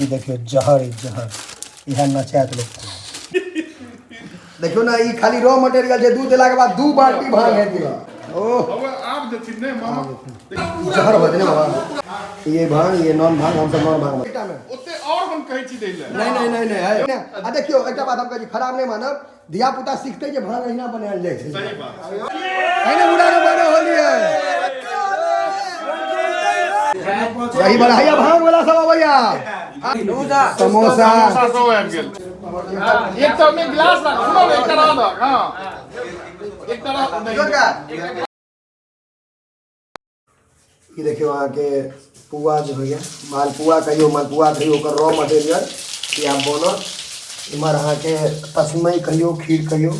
ये देखियो जहर यह नचात लोग देखियो ना, ये खाली रॉ मटेरियल है। दूध देला के बाद 2 बाल्टी भांग है दिया। ओह आप देखिन ने मामा जहर बदने बाबा, ये भांग ये नॉन भांग हम सब नॉन भांग ओते और हम कहि छी दैले नहीं है आ देखियो एकटा बात हम कहि खराब नहीं मानब। धिया पुता सीखते जे भांग एहिना बनायल जाय छै। सही बात एने उड़ा के बने होली है। सही बड़ा है भांग वाला सब भैया। समोसा सब आबि गेल। एक तो में गिलास रख सुनो एक तरह द हां एक तरह ये देखियो वहाँ के पुआ जो भैया मालपुआ कहियो ओकर रॉ मटेरियल या बनल। इमहर अहाँ के तस्मै कहियो खीर कहियो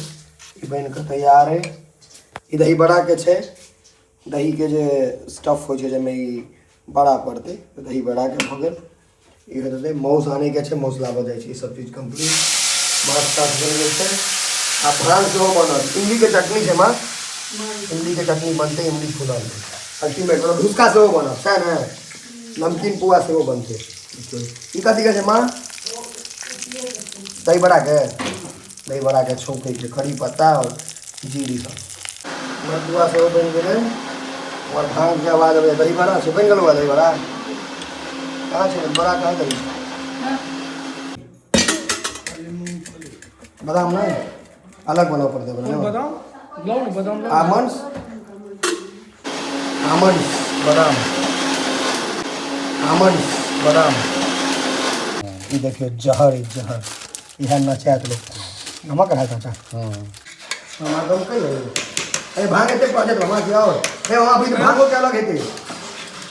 ई बन के तैयार है। ई दही बड़ा के छै, दही के जे स्टफ हो छै जेमे ई बड़ा पड़ते दही बड़ा के भ गेल। ई हेतै मौस आने के छै, मौस लाबऽ जाइ छै। सब चीज कंप्लीट माछ ताछ बन गेल छै। आ भांग सेहो बनल। इमली के चटनी छै माँ, इमली के चटनी बनते, इमली फुलल अल्टीमेट मतलब भुसका सेहो बनल छै ने, नमकीन पुआ सेहो बनते। ई कथी के छै माँ? दही बड़ा के छौंके के करी पत्ता और जीरी सब पुआ सेहो बन गेलै। और भांग के आवाज अबै दही बड़ा छै बन गेलो। दही बड़ा कहाँ छै? बड़ा कहाँ दही बादाम नहीं अलग बनाओ पड़ते बादाम आमंड्स बादाम ये देखियो जहर यह नचात लोग नमक है चाचा। हाँ दम कई अरे भांग हेते प्रोजेक्ट वहाँ की और हे वहाँ भी भांगो के अलग हेते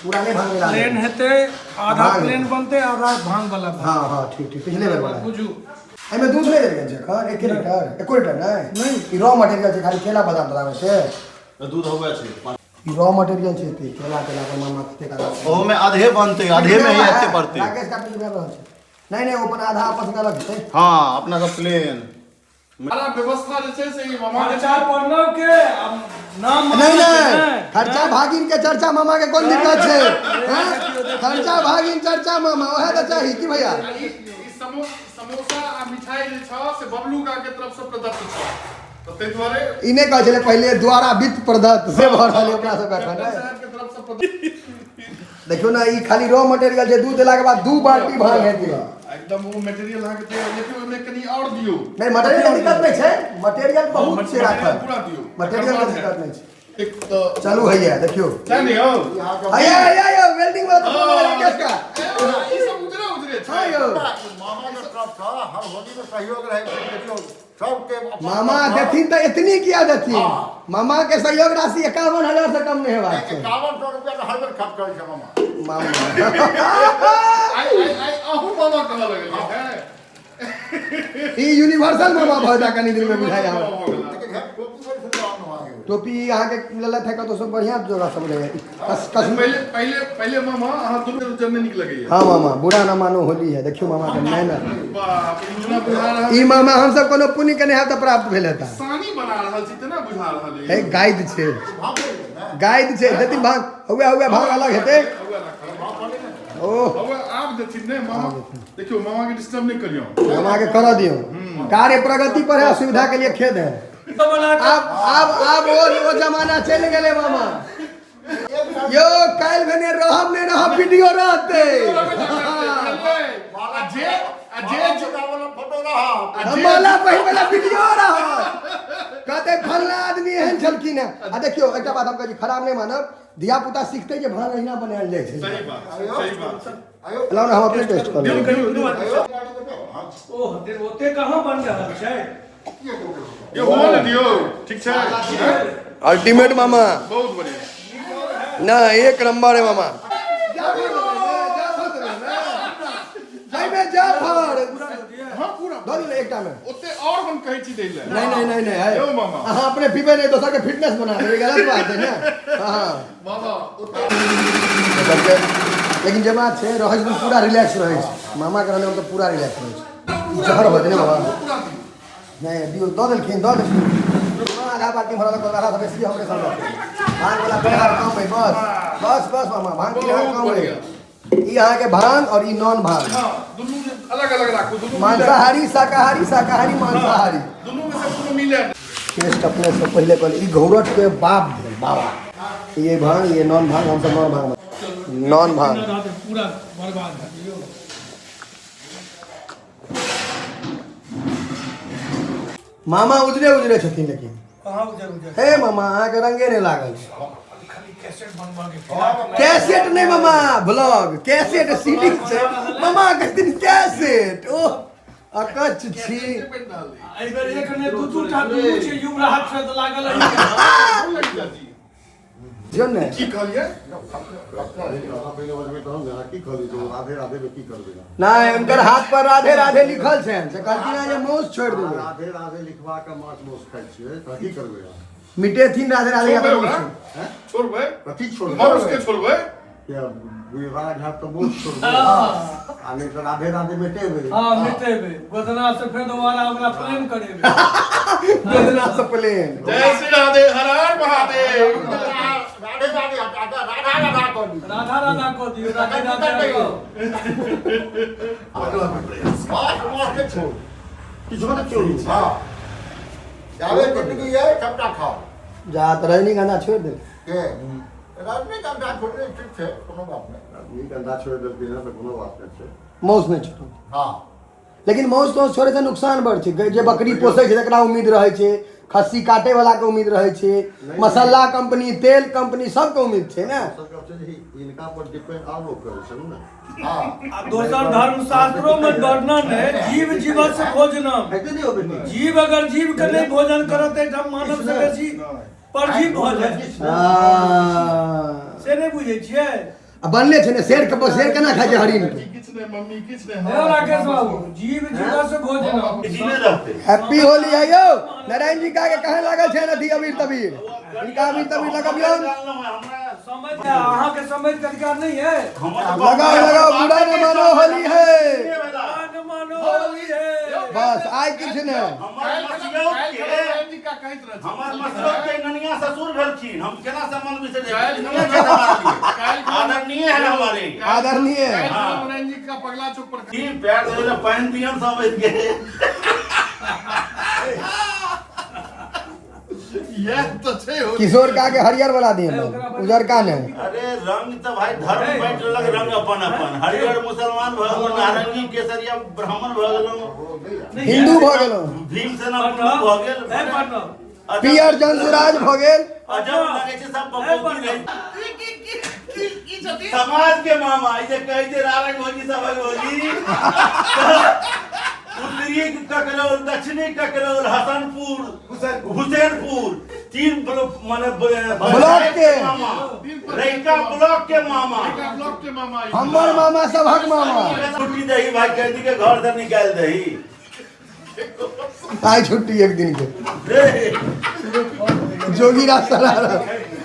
पुराने भांग मिला प्लेन हेते आधा प्लेन बनते आधा भांग वाला। हाँ ठीक पिछले बेर वाला बुझू। एमे दूध नहीं देल छै खर 1 लीटर 1 लीटर नहीं ई रॉ मटेरियल छै। खाली केला बादाम बतावे छै दूध होवे छै। ई रॉ मटेरियल छै ते केला पर मामा कते का ओ में आधे बनते आधे में ही एते पड़ते। राकेश का पीछे में रहल छै नहीं ऊपर आधा आपस में अलग छै। हां अपना सब प्लेन सारा व्यवस्था जे छै से मामा के चार पढ़लो के नाम नहीं खर्चा भागिन के चर्चा मामा के कोन दिक्कत छै? खर्चा भागिन चर्चा मामा ओहे त चाही कि भैया। समोसा आ मिठाई जे छ से बबलू का के तरफ से प्रदत्त छ तो ते द्वारे इने कहै छले पहले द्वारा वित्त प्रदत्त से भ रहल ओकरा सब बैठल है। शहर के तरफ से प्रदत्त देखियो ना, ई खाली रॉ मटेरियल है। दूध देला के बाद 2 बाल्टी भांग है दिया। एकदम वो मटेरियल अहाँ के देखियो ओमे कनी और दियो नहीं मटेरियल के दिक्कत नहीं छै, मटेरियल बहुत से राखल पूरा दियो मटेरियल के दिक्कत नहीं छै। एक तो चालू है देखियो क्या नहीं हो आया वेल्डिंग में तो केस का ये सब उतरे हां यो मामा के तरफ था हर होली में सहयोग रहे सबके मामा देथिन तो इतनी किया देथिन। मामा के सहयोग राशि 51,000 से कम नहीं होगा। 5100 रुपया हर बार खर्च करे छै मामा। आई अहू मामा कहला लगल है ई यूनिवर्सल मामा भौजा कनी दिन में बुझाया हम। लेकिन हम टोपी पर सुन रहा हूं आगे टोपी यहाँ के ललत है तो सब बढ़िया जोड़ा सब रहे पहले मामा अहाँ दुनू जन्ने निक लगैया। हाँ मामा बुरा ना मानो होली है। देखियो मामा के मेहनत बाप इतना बुझा रहा ई मामा हम सब कोनो पुण्य के नहीं तो प्राप्त भेल था। सानी बना रहल छी तना बुझा रहल है गाइड छे देती भाग हुए भाग अलग हेते। ओह आप देखिन ने मामा देखियो मामा के डिस्टर्ब नहीं करियो। मामा के करा दियो कार्य प्रगति पर है, सुविधा के लिए खेद है। अब वो जमाना चल गए मामा। यो काल भने रहब नहीं रहब वीडियो रहते फोटो रहा हमारा पहिल वाला वीडियो रहा कहते फलना आदमी एहन छलखिन है। आ देखियो एकटा बात हम कहि खराब नहीं मानब। धिया पुता सीखते जे भांग एहिना बनायल जाय छै। सही बात लाओ ना हम अपने टेस्ट कर लेब। ओह देर ओते कहां बन रहल छै? ये होल दियो ठीक छै अल्टीमेट मामा बहुत बढ़िया ना एक नंबर है मामा। जाफर हां पूरा दो एकटा में ओते और हम कहि छी दैले नहीं है यो मामा हां अपने पीबे नहीं दोसर के फिटनेस बना दे गलत बात है ना। हां मामा लेकिन जब बात है रहै दिन पूरा रिलैक्स रहै छै। मामा के रहले हम तो पूरा रिलैक्स रहै छै। जहर बदने बाबा नहीं दियो दो देलखिन आधा बाल्टी भरल कर आधा बेसी हमरे संग भांग वाला बिहार कम है बस मामा भांग बिहार कम है। ये यहाँ के भांग और ये नॉन भांग। हाँ दोनों अलग अलग रखो, दोनों मांसाहारी शाकाहारी शाकाहारी मांसाहारी दोनों में से दोनों मिले। टेस्ट अपने से पहले ये घोरट के बाप भेल बाबा। ये भांग ये नॉन भांग, हम सब नॉन भांग नॉन भांग। पूरा बर्बाद है मामा उजरे उजरे छथिन लेकिन कहाँ उजर हे मामा अहाँ के रंगे नहीं लागल। खाली कैसेट बनवा के कैसेट नहीं मामा, ब्लॉग कैसेट सीडी छै मामा, कहथिन कैसेट। ओह अकच छी। एहि बेर एक ने दू टा दुनू छै युवराज से तो लागल है जो ने की कहलिए राधे राधे में की कर देगा नहीं उनकर हाथ पर राधे राधे लिखल छनि से कहलखिन जे मौस छोड़ि देबै। राधे राधे लिखवा के माछ मौस खाइ छियै तऽ की करबै अहाँ? मिटेथिन राधे राधे या हैं? छोड़बै कथी छोड़बै? मौस के छोड़बै या विवाह है तो मौस छोड़बै आ नहीं तो राधे राधे मिटेबै। हां मिटेबे गोदना से फिर दोबारा हमरा प्रेम करेबे वेदना से प्लेन। जय श्री राधे, हर हर महादेव। राधे राधे राधा राधा कर दी। राधा राधा को दियो राधे राधे को माछ मौस के छोड़ किछो ने छोड़ू। हां जावे जिंदगी है सबटा खाओ। जात रजनीगंधा छोड़ दे के रजनीगंधा छोड़ने ठीक छै, कोनो बात नहीं। रजनीगंधा छोड़ देलकै ना तो कोनो बात नहीं छै। मौस नहीं छोड़ू। हां लेकिन मौस तो छोड़े से नुकसान बढ़ छै। जे बकरी पोसै छै तकरा उम्मीद रहै छै, खस्सी काटे वाला के उम्मीद रहै छै, मसाला कंपनी तेल कंपनी सबके उम्मीद छै ना। इनका पर डिपेंड आबो करै छै ना। आ दोसर धर्म शास्त्रों में वर्णन है जीव जीवस्य भोजनम। है कि नहीं हो बेटी? जीव अगर जीव के नहीं भोजन करत है हम मानव से बेसी परजीव भोजन से नहीं बुझे छियै। बनले छै ने शेर केना खाइ छै हरिन के। किछ ने मम्मी किछ ने हे राकेश बाबू जीव जीवस्य भोजनम। जीने रहते। हैप्पी होली है यो। नारायण जी का के कहे लागल छै नथी अबीर तबीर, इनका अबीर तबीर लगबियौ। समझ अहाँ के समझ के अधिकार नहीं है। लगाओ लगाओ, बुरा न मानो होली है। न मानो होली है। बस आइ किछ ने हमर मसलो के ननिया ससुर भेलखिन, हम केना संबंध बिसर जाए? ननिया के हमारे आदरणीय है हमारे, आदरणीय नारायण जी का पगला चौक पर की पैर धोले पानी पियन समझ के। ये तो छै हो। किशोर का के हरियर वाला दिए उजर का ने। अरे रंग तो भाई धर्म बैठ लग रंग अपन अपन। हरियर मुसलमान भ गेलो, नारंगी केसरिया ब्राह्मण भ गेलो, हिंदू भ गेलो, भीमसेना भ गेल, पियर जंसुराज भ गेल। अजब लगे छै सब बकौती रहे। समाज के मामा इसे कह दे नारायण होली सब होली। उत्तरी ककरौल, दक्षिणी ककरौल, हसनपुर, हुसैनपुर, तीन माने ब्लॉक के मामा, रैका ब्लॉक के मामा, ब्लॉक के मामा। हमर मामा सबहक मामा। छुट्टी दही भाई कैदी के घर से निकाल दही। आई छुट्टी एक दिन के रे जोगीरा सरारा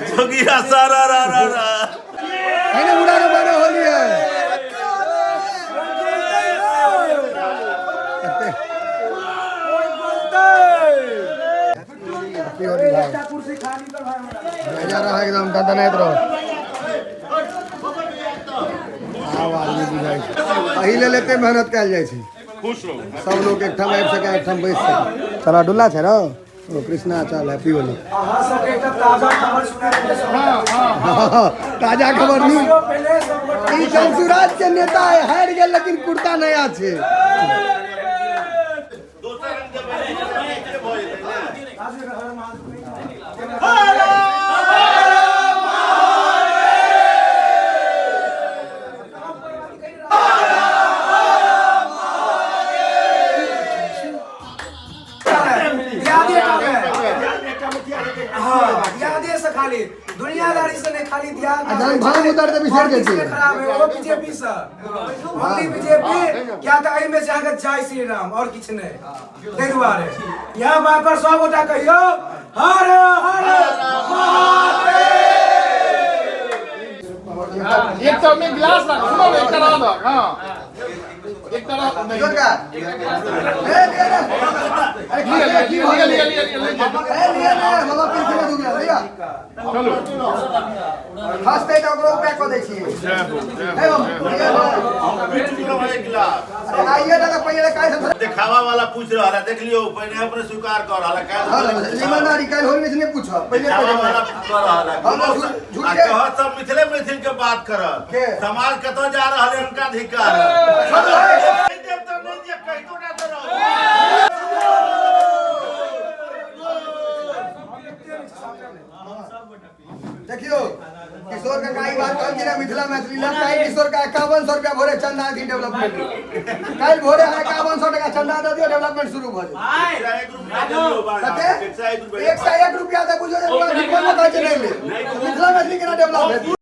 जोगीरा सारा रा रा रा। है ना, बुरा न मानो होली है। जा रहा है एकदम ददनाइत रहो। पहले लेते मेहनत कल जाए छै। खुश रहो। सब लोग एक ठाम आबि सके, एक ठाम बैस सके। चला डुल्ला छै रो ओ कृष्णा चल हैप्पी होली। अहाँ सबके एकटा ताजा खबर सुना। ताजा खबर न्यूज। ई जंसुराज के नेता है, हार गेल लेकिन कुर्ता नया छै। दोसर रंग के बने भ जेतै खाली दुनियादारी से नहीं, खाली ध्यान जहन भांग उतर के बिसर जाइ छै। खराब है वो बीजेपी से ओनली बीजेपी क्या त एहि में से अहाँके जय श्री राम और किछ नहीं। ताहि दुआरे यहाँ पर सब गोटा कहियो हर हर महादेव। एक तो में गिलास रख, सुनो एक तरह दो। हां एक तरह नहीं। हंसते तो ओकरो उपाय कऽ दै छियै हे हम आइए ना पहिले काहे से देखावा वाला पूछ रहा है, देख लियो पहले अपने स्वीकार कर रहा है, काहे ईमानदारी काहे होई नहीं पूछ पहिले देखावा वाला कर रहा है। झूठ आ के कहत सब मिथिले के बात करत, के? समाज कतो जा रहा है, उनका अधिकार है। छोड़ भाई नहीं देव तो नहीं दिया, कहीं तो ना करो। देखियो किशोर का काई बात कहल कि मिथिला मैथिली ला काई किशोर का 5100 रुपया भोरे चंदा दी डेवलपमेंट काई भोरे 5100 टका चंदा दे दियो डेवलपमेंट शुरू भ जाए 1 रुपया दियो बाबा, 101 रुपया 101 रुपया दे बुझो जे कोन कहै छै नहीं ले मिथिला मैथिली के ना डेवलप